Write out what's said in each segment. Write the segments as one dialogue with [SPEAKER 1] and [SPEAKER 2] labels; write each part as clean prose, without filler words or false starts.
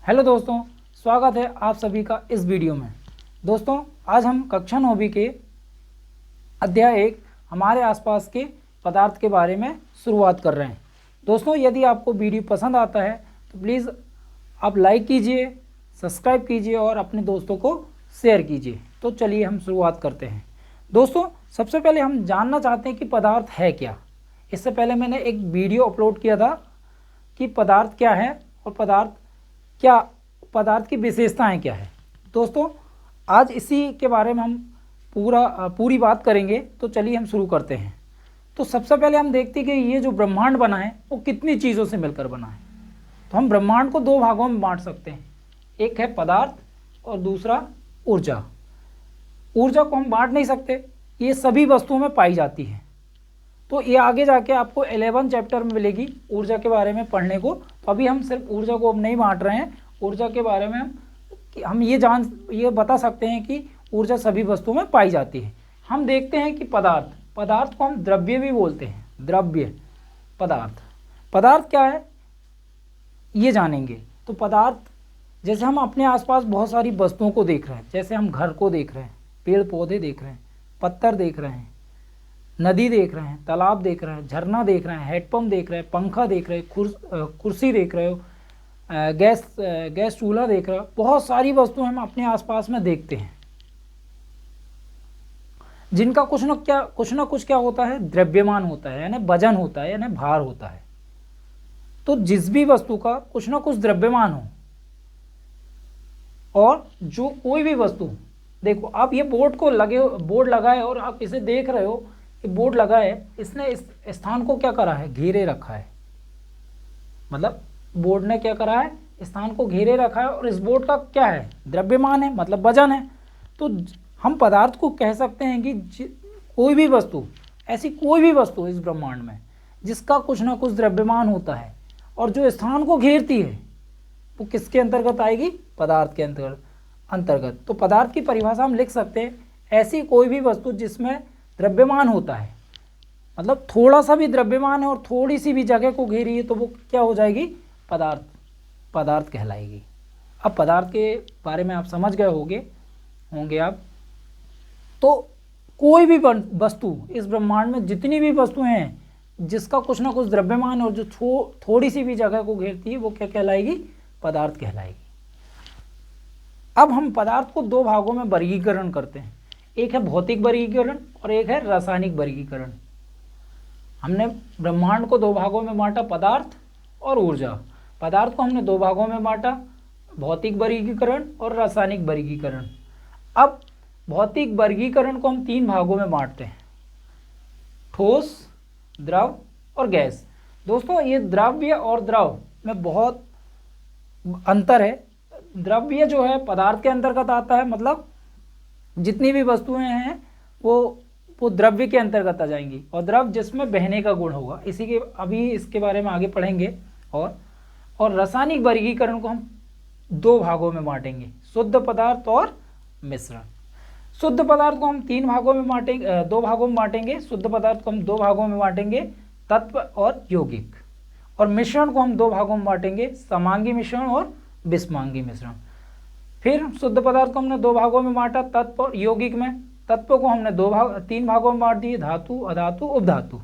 [SPEAKER 1] Hello दोस्तों, स्वागत है आप सभी का इस वीडियो में। दोस्तों, आज हम कक्षा 9वीं के अध्याय 1 हमारे आसपास के पदार्थ के बारे में शुरुआत कर रहे हैं। दोस्तों, यदि आपको वीडियो पसंद आता है तो प्लीज़ आप लाइक कीजिए, सब्सक्राइब कीजिए और अपने दोस्तों को शेयर कीजिए। तो चलिए हम शुरुआत करते हैं। दोस्तों, सबसे पहले हम जानना चाहते हैं कि पदार्थ है क्या। इससे पहले मैंने एक वीडियो अपलोड किया था कि पदार्थ क्या है और पदार्थ की विशेषताएं क्या है। दोस्तों, आज इसी के बारे में हम पूरी बात करेंगे। तो चलिए हम शुरू करते हैं। तो सबसे पहले हम देखते हैं कि ये जो ब्रह्मांड बना है वो कितनी चीज़ों से मिलकर बना है। तो हम ब्रह्मांड को दो भागों में बांट सकते हैं, एक है पदार्थ और दूसरा ऊर्जा। ऊर्जा को हम बांट नहीं सकते, ये सभी वस्तुओं में पाई जाती है। तो ये आगे जाके आपको 11 चैप्टर में मिलेगी ऊर्जा के बारे में पढ़ने को। तो अभी हम सिर्फ ऊर्जा को अब नहीं बांट रहे हैं। ऊर्जा के बारे में हम ये बता सकते हैं कि ऊर्जा सभी वस्तुओं में पाई जाती है। हम देखते हैं कि पदार्थ को हम द्रव्य भी बोलते हैं। द्रव्य, पदार्थ क्या है ये जानेंगे। तो पदार्थ, जैसे हम अपने आसपास बहुत सारी वस्तुओं को देख रहे हैं, जैसे हम घर को देख रहे हैं, पेड़ पौधे देख रहे हैं, पत्थर देख रहे हैं, नदी देख रहे हैं, तालाब देख रहे हैं, झरना देख रहे हैं, हैंडपंप देख रहे हैं, पंखा देख रहे हैं, कुर्सी देख रहे हो, गैस चूल्हा देख रहे हो। बहुत सारी वस्तुएं हम अपने आसपास में देखते हैं जिनका कुछ ना कुछ क्या होता है, द्रव्यमान होता है, यानी वजन होता है, यानी भार होता है। तो जिस भी वस्तु का कुछ ना कुछ द्रव्यमान हो, और जो कोई भी वस्तु, देखो आप ये बोर्ड लगा है और आप इसे देख रहे हो, ये बोर्ड लगा है, इसने इस स्थान को क्या करा है, घेरे रखा है। मतलब बोर्ड ने क्या करा है, स्थान को घेरे रखा है और इस बोर्ड का क्या है, द्रव्यमान है, मतलब वजन है। तो हम पदार्थ को कह सकते हैं कि कोई भी वस्तु, ऐसी कोई भी वस्तु इस ब्रह्मांड में जिसका कुछ ना कुछ द्रव्यमान होता है और जो स्थान को घेरती है, वो किसके अंतर्गत आएगी, पदार्थ के अंतर्गत। तो पदार्थ की परिभाषा हम लिख सकते हैं, ऐसी कोई भी वस्तु जिसमें द्रव्यमान होता है, मतलब थोड़ा सा भी द्रव्यमान है और थोड़ी सी भी जगह को घेरी है, तो वो क्या हो जाएगी, पदार्थ कहलाएगी। अब पदार्थ के बारे में आप समझ गए होंगे आप। तो कोई भी वस्तु, इस ब्रह्मांड में जितनी भी वस्तुएं हैं जिसका कुछ ना कुछ द्रव्यमान और जो थोड़ी सी भी जगह को घेरती है, वो क्या कहलाएगी, पदार्थ कहलाएगी। अब हम पदार्थ को दो भागों में वर्गीकरण करते हैं, एक है भौतिक वर्गीकरण और एक है रासायनिक वर्गीकरण। हमने ब्रह्मांड को दो भागों में बांटा, पदार्थ और ऊर्जा। पदार्थ को हमने दो भागों में बांटा, भौतिक वर्गीकरण और रासायनिक वर्गीकरण। अब भौतिक वर्गीकरण को हम तीन भागों में बांटते हैं, ठोस, द्रव और गैस। दोस्तों, ये द्रव्य और द्रव में बहुत अंतर है। द्रव्य जो है पदार्थ के अंतर्गत आता है, मतलब जितनी भी वस्तुएं हैं वो द्रव्य के अंतर्गत आ जाएंगी, और द्रव जिसमें बहने का गुण होगा। अभी इसके बारे में आगे पढ़ेंगे। और रासायनिक वर्गीकरण को हम दो भागों में बांटेंगे, शुद्ध पदार्थ और मिश्रण। शुद्ध पदार्थ को हम दो भागों में बांटेंगे। शुद्ध पदार्थ को हम दो भागों में बांटेंगे, तत्व और यौगिक। और मिश्रण को हम दो भागों में बांटेंगे, समांगी मिश्रण और विषमांगी मिश्रण। फिर शुद्ध पदार्थ को हमने दो भागों में बांटा, तत्व और यौगिक में। तत्व को हमने तीन भागों में बांट दिए, धातु, अधातु, उपधातु।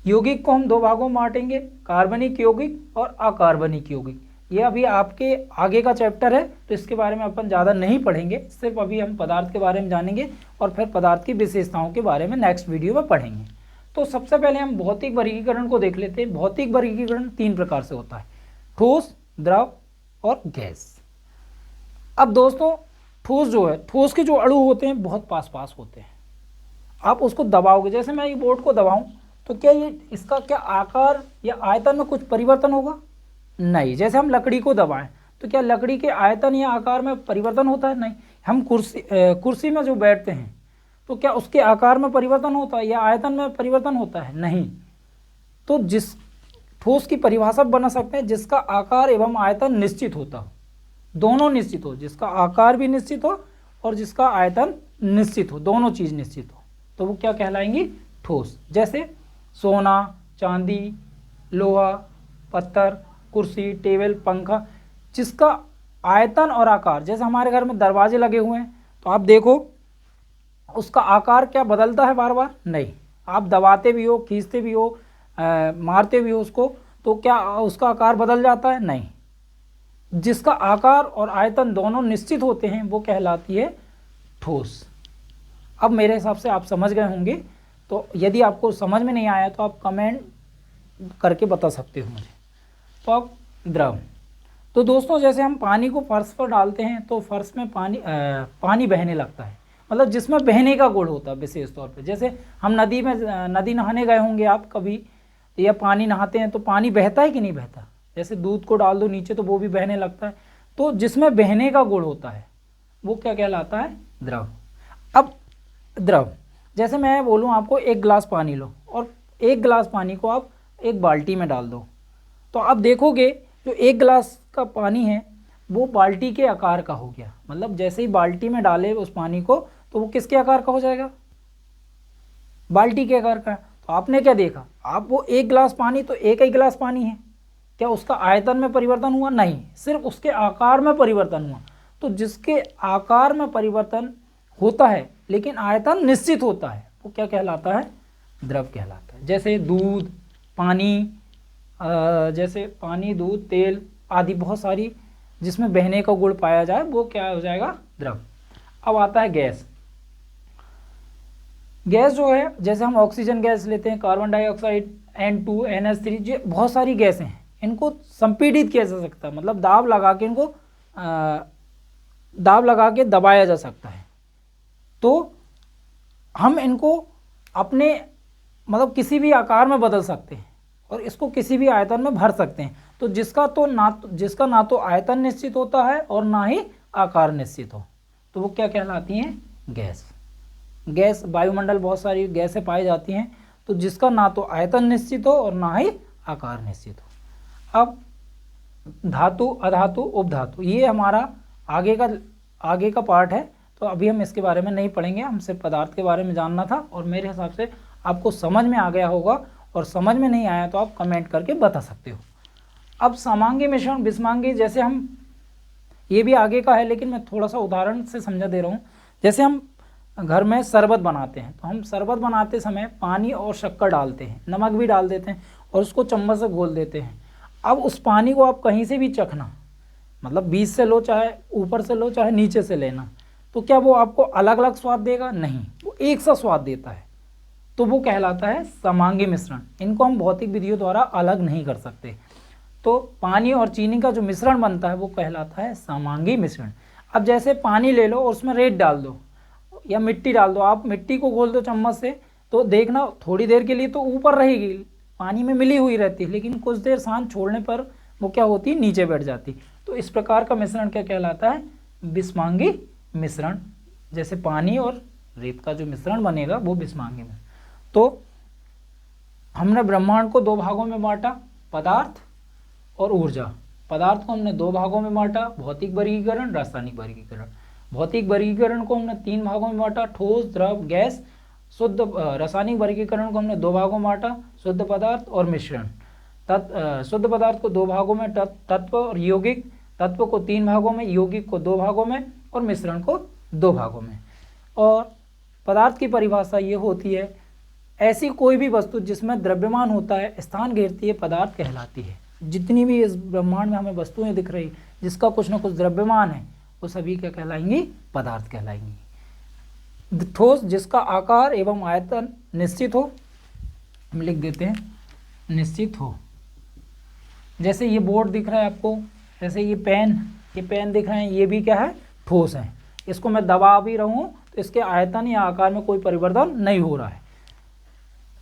[SPEAKER 1] यौगिक को हम दो भागों में बांटेंगे, कार्बनिक यौगिक और अकार्बनिक यौगिक। ये अभी आपके आगे का चैप्टर है, तो इसके बारे में अपन ज़्यादा नहीं पढ़ेंगे। सिर्फ अभी हम पदार्थ के बारे में जानेंगे और फिर पदार्थ की विशेषताओं के बारे में नेक्स्ट वीडियो में पढ़ेंगे। तो सबसे पहले हम भौतिक वर्गीकरण को देख लेते हैं। भौतिक वर्गीकरण तीन प्रकार से होता है, ठोस, द्रव और गैस। अब दोस्तों, ठोस जो है, ठोस के जो अणु होते हैं बहुत पास होते हैं। आप उसको दबाओगे, जैसे मैं ये बोर्ड को दबाऊं, तो क्या इसका क्या आकार या आयतन में कुछ परिवर्तन होगा? नहीं। जैसे हम लकड़ी को दबाएं, तो क्या लकड़ी के आयतन या आकार में परिवर्तन होता है? नहीं। हम कुर्सी में जो बैठते हैं, तो क्या उसके आकार में परिवर्तन होता है या आयतन में परिवर्तन होता है? नहीं। तो जिस ठोस की परिभाषा बना सकते हैं जिसका आकार एवं आयतन निश्चित होता हो, दोनों निश्चित हो, जिसका आकार भी निश्चित हो और जिसका आयतन निश्चित हो, दोनों चीज निश्चित हो, तो वो क्या कहलाएंगी? ठोस। जैसे सोना, चांदी, लोहा, पत्थर, कुर्सी, टेबल, पंखा, जिसका आयतन और आकार, जैसे हमारे घर में दरवाजे लगे हुए हैं तो आप देखो उसका आकार क्या बदलता है बार बार? नहीं। आप दबाते भी हो, खींचते भी हो, मारते भी हो उसको, तो क्या उसका आकार बदल जाता है? नहीं। जिसका आकार और आयतन दोनों निश्चित होते हैं वो कहलाती है ठोस। अब मेरे हिसाब से आप समझ गए होंगे, तो यदि आपको समझ में नहीं आया तो आप कमेंट करके बता सकते हो मुझे। तो अब द्रव, तो दोस्तों जैसे हम पानी को फर्श पर डालते हैं तो फर्श में पानी बहने लगता है, मतलब जिसमें बहने का गुण होता है विशेष तौर पे। जैसे हम नदी नहाने गए होंगे आप कभी, या पानी नहाते हैं तो पानी बहता है कि नहीं बहता? जैसे दूध को डाल दो नीचे तो वो भी बहने लगता है। तो जिसमें बहने का गुण होता है वो क्या कहलाता है? द्रव। अब द्रव, जैसे मैं बोलूँ आपको एक गिलास पानी लो, और एक गिलास पानी को आप एक बाल्टी में डाल दो, तो आप देखोगे जो एक गिलास का पानी है वो बाल्टी के आकार का हो गया। मतलब जैसे ही बाल्टी में डाले उस पानी को तो वो किसके आकार का हो जाएगा? बाल्टी के आकार का। तो आपने क्या देखा? आप वो एक गिलास पानी तो एक ही गिलास पानी है, क्या उसका आयतन में परिवर्तन हुआ? नहीं, सिर्फ उसके आकार में परिवर्तन हुआ। तो जिसके आकार में परिवर्तन होता है लेकिन आयतन निश्चित होता है वो क्या कहलाता है? द्रव कहलाता है। जैसे दूध, पानी, जैसे पानी, दूध, तेल आदि बहुत सारी जिसमें बहने का गुण पाया जाए वो क्या हो जाएगा? द्रव। अब आता है गैस। गैस जो है, जैसे हम ऑक्सीजन गैस लेते हैं, कार्बन डाइऑक्साइड, N2, NH3, ये बहुत सारी गैसें हैं, इनको संपीड़ित किया जा सकता है, मतलब दाब लगा के दबाया जा सकता है। तो हम इनको अपने मतलब किसी भी आकार में बदल सकते हैं और इसको किसी भी आयतन में भर सकते हैं। तो जिसका ना तो आयतन निश्चित होता है और ना ही आकार निश्चित हो, तो वो क्या कहलाती हैं? गैस। गैस, वायुमंडल बहुत सारी गैसें पाई जाती हैं, तो जिसका ना तो आयतन निश्चित हो और ना ही आकार निश्चित हो। अब धातु, अधातु, उपधातु, ये हमारा आगे का पार्ट है, तो अभी हम इसके बारे में नहीं पढ़ेंगे, हम सिर्फ पदार्थ के बारे में जानना था। और मेरे हिसाब से आपको समझ में आ गया होगा, और समझ में नहीं आया तो आप कमेंट करके बता सकते हो। अब समांगी मिश्रण, विषमांगी, जैसे हम, ये भी आगे का है लेकिन मैं थोड़ा सा उदाहरण से समझा दे रहा हूँ। जैसे हम घर में शरबत बनाते हैं, तो हम शरबत बनाते समय पानी और शक्कर डालते हैं, नमक भी डाल देते हैं और उसको चम्मच से घोल देते हैं। अब उस पानी को आप कहीं से भी चखना, मतलब बीच से लो, चाहे ऊपर से लो, चाहे नीचे से लेना, तो क्या वो आपको अलग अलग स्वाद देगा? नहीं, वो एक सा स्वाद देता है। तो वो कहलाता है समांगी मिश्रण। इनको हम भौतिक विधियों द्वारा अलग नहीं कर सकते। तो पानी और चीनी का जो मिश्रण बनता है वो कहलाता है समांगी मिश्रण। अब जैसे पानी ले लो और उसमें रेत डाल दो या मिट्टी डाल दो, आप मिट्टी को घोल दो चम्मच से, तो देखना थोड़ी देर के लिए तो ऊपर रहेगी, पानी में मिली हुई रहती है, लेकिन कुछ देर शांत छोड़ने पर वो क्या होती है? नीचे बैठ जाती। तो इस प्रकार का मिश्रण क्या कहलाता है? विषमांगी मिश्रण। जैसे पानी और रेत का जो मिश्रण बनेगा वो विषमांगी मिश्रण। तो हमने ब्रह्मांड को दो भागों में बांटा, पदार्थ और ऊर्जा। पदार्थ को हमने दो भागों में बांटा, भौतिक वर्गीकरण, रासायनिक वर्गीकरण। भौतिक वर्गीकरण को हमने तीन भागों में बांटा, ठोस, द्रव, गैस। शुद्ध रासायनिक वर्गीकरण को हमने दो भागों में बांटा, शुद्ध पदार्थ और मिश्रण। शुद्ध पदार्थ को दो भागों में, तत्व और यौगिक। तत्व को तीन भागों में, यौगिक को दो भागों में और मिश्रण को दो भागों में। और पदार्थ की परिभाषा ये होती है, ऐसी कोई भी वस्तु जिसमें द्रव्यमान होता है, स्थान घेरती है, पदार्थ कहलाती है। जितनी भी इस ब्रह्मांड में हमें वस्तुएं दिख रही जिसका कुछ ना कुछ द्रव्यमान है वो सभी क्या कहलाएंगी? पदार्थ कहलाएंगी। ठोस, जिसका आकार एवं आयतन निश्चित हो, हम लिख देते हैं निश्चित हो। जैसे ये बोर्ड दिख रहा है आपको, जैसे ये पेन दिख रहे हैं, ये भी क्या है? ठोस है। इसको मैं दबा भी रहा हूँ तो इसके आयतन या आकार में कोई परिवर्तन नहीं हो रहा है।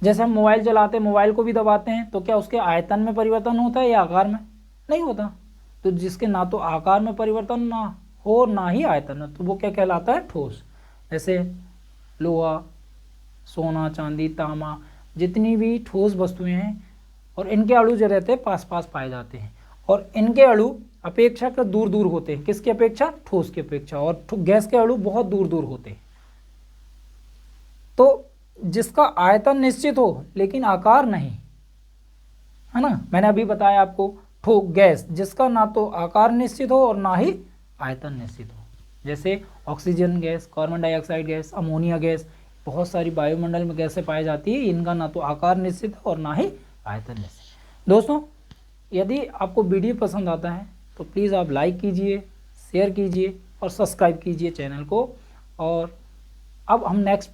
[SPEAKER 1] जैसे हम मोबाइल चलाते हैं, मोबाइल को भी दबाते हैं, तो क्या उसके आयतन में परिवर्तन होता है या आकार में? नहीं होता। तो जिसके ना तो आकार में परिवर्तन ना हो ना ही आयतन में, तो वो क्या कहलाता है? ठोस। जैसे लोहा, सोना, चांदी, तांबा, जितनी भी ठोस वस्तुएं हैं, और इनके अणु जो रहते हैं पास पास पाए जाते हैं, और इनके अणु अपेक्षाकृत दूर दूर होते हैं। किसकी अपेक्षा? ठोस की अपेक्षा। और गैस के अणु बहुत दूर दूर होते हैं। तो जिसका आयतन निश्चित हो लेकिन आकार नहीं, है ना? मैंने अभी बताया आपको ठोस गैस जिसका ना तो आकार निश्चित हो और ना ही आयतन निश्चित हो। जैसे oxygen gas, carbon dioxide gas, ammonia gas, बहुत सारी वायुमंडल में गैसें पाई जाती है, इनका ना तो आकार निश्चित है और ना ही आयतन निश्चित। दोस्तों, यदि आपको वीडियो पसंद आता है तो प्लीज़ आप लाइक कीजिए, शेयर कीजिए और सब्सक्राइब कीजिए चैनल को। और अब हम नेक्स्ट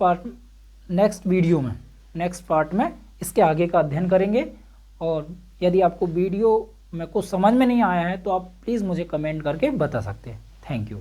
[SPEAKER 1] पार्ट में इसके आगे का अध्ययन करेंगे। और यदि आपको वीडियो में कुछ समझ में नहीं आया है तो आप प्लीज़ मुझे कमेंट करके बता सकते हैं। Thank you.